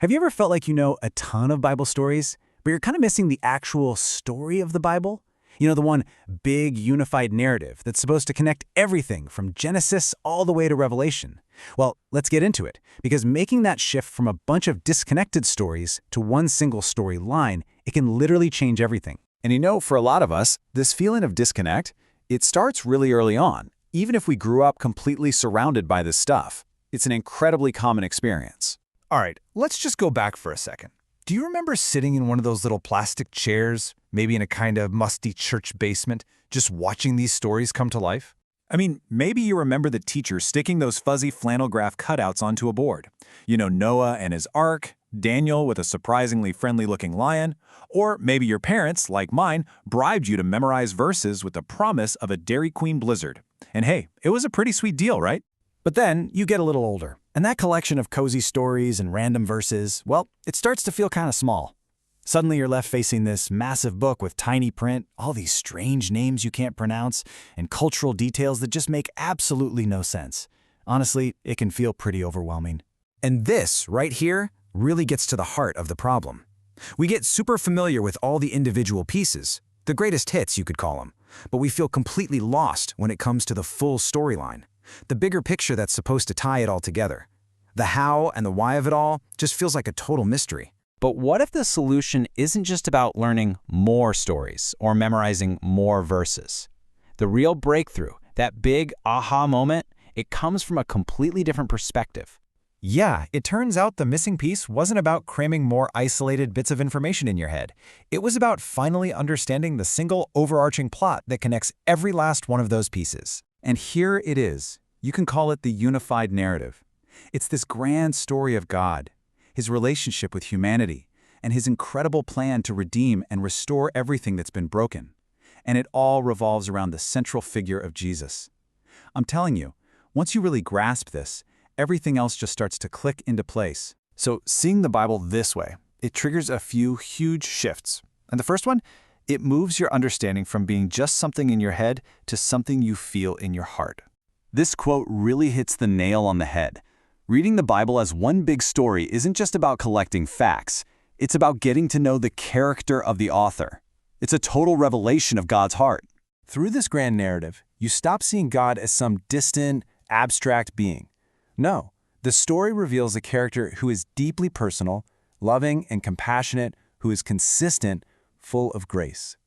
Have you ever felt like you know a ton of Bible stories, but you're kind of missing the actual story of the Bible? You know, the one big unified narrative that's supposed to connect everything from Genesis all the way to Revelation. Well, let's get into it, because making that shift from a bunch of disconnected stories to one single storyline, it can literally change everything. And you know, for a lot of us, this feeling of disconnect, it starts really early on, even if we grew up completely surrounded by this stuff. It's an incredibly common experience. All right, let's just go back for a second. Do you remember sitting in one of those little plastic chairs, maybe in a kind of musty church basement, just watching these stories come to life? I mean, maybe you remember the teacher sticking those fuzzy flannel graph cutouts onto a board. You know, Noah and his ark, Daniel with a surprisingly friendly-looking lion, or maybe your parents, like mine, bribed you to memorize verses with the promise of a Dairy Queen blizzard. And hey, it was a pretty sweet deal, right? But then you get a little older, and that collection of cozy stories and random verses, well, it starts to feel kind of small. Suddenly you're left facing this massive book with tiny print, all these strange names you can't pronounce, and cultural details that just make absolutely no sense. Honestly, it can feel pretty overwhelming. And this, right here, really gets to the heart of the problem. We get super familiar with all the individual pieces, the greatest hits you could call them, but we feel completely lost when it comes to the full storyline. The bigger picture that's supposed to tie it all together. The how and the why of it all just feels like a total mystery. But what if the solution isn't just about learning more stories or memorizing more verses? The real breakthrough, that big aha moment, it comes from a completely different perspective. Yeah, it turns out the missing piece wasn't about cramming more isolated bits of information in your head. It was about finally understanding the single overarching plot that connects every last one of those pieces. And here it is. You can call it the unified narrative. It's this grand story of God, His relationship with humanity, and His incredible plan to redeem and restore everything that's been broken. And it all revolves around the central figure of Jesus. I'm telling you, once you really grasp this, everything else just starts to click into place. So seeing the Bible this way, it triggers a few huge shifts. And the first one, it moves your understanding from being just something in your head to something you feel in your heart. This quote really hits the nail on the head. Reading the Bible as one big story isn't just about collecting facts. It's about getting to know the character of the author. It's a total revelation of God's heart. Through this grand narrative, you stop seeing God as some distant, abstract being. No, the story reveals a character who is deeply personal, loving and compassionate, who is consistent, full of grace.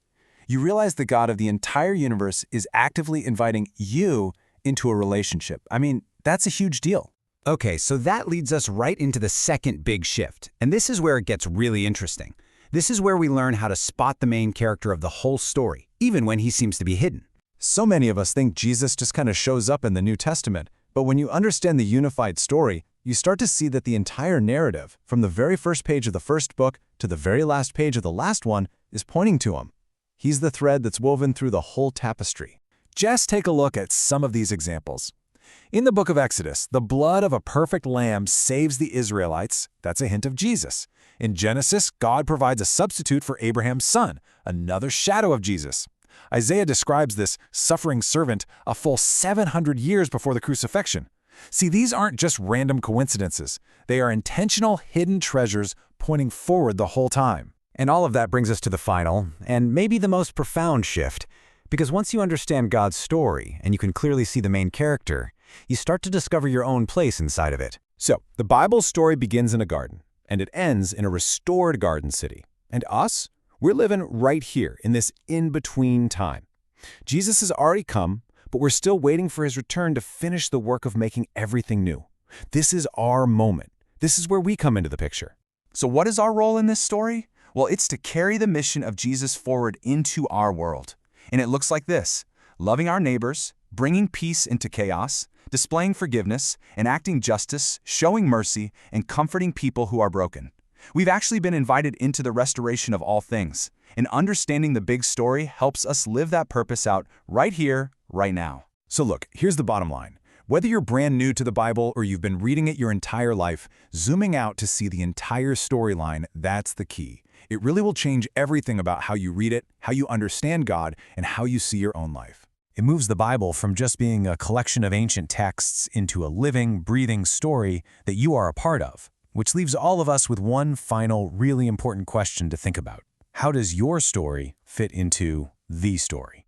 You realize the God of the entire universe is actively inviting you into a relationship. I mean, that's a huge deal. Okay, so that leads us right into the second big shift, and this is where it gets really interesting. This is where we learn how to spot the main character of the whole story, even when he seems to be hidden. So many of us think Jesus just kind of shows up in the New Testament, but when you understand the unified story, you start to see that the entire narrative, from the very first page of the first book to the very last page of the last one, is pointing to him. He's the thread that's woven through the whole tapestry. Just take a look at some of these examples. In the book of Exodus, the blood of a perfect lamb saves the Israelites. That's a hint of Jesus. In Genesis, God provides a substitute for Abraham's son, another shadow of Jesus. Isaiah describes this suffering servant a full 700 years before the crucifixion. See, these aren't just random coincidences. They are intentional hidden treasures pointing forward the whole time. And all of that brings us to the final, and maybe the most profound shift. Because once you understand God's story, and you can clearly see the main character, you start to discover your own place inside of it. So, the Bible's story begins in a garden, and it ends in a restored garden city. And us? We're living right here in this in-between time. Jesus has already come, but we're still waiting for his return to finish the work of making everything new. This is our moment. This is where we come into the picture. So what is our role in this story? Well, it's to carry the mission of Jesus forward into our world. And it looks like this: loving our neighbors, bringing peace into chaos, displaying forgiveness, enacting justice, showing mercy, and comforting people who are broken. We've actually been invited into the restoration of all things, and understanding the big story helps us live that purpose out right here, right now. So look, here's the bottom line. Whether you're brand new to the Bible or you've been reading it your entire life, zooming out to see the entire storyline, that's the key. It really will change everything about how you read it, how you understand God, and how you see your own life. It moves the Bible from just being a collection of ancient texts into a living, breathing story that you are a part of. Which leaves all of us with one final, really important question to think about. How does your story fit into the story?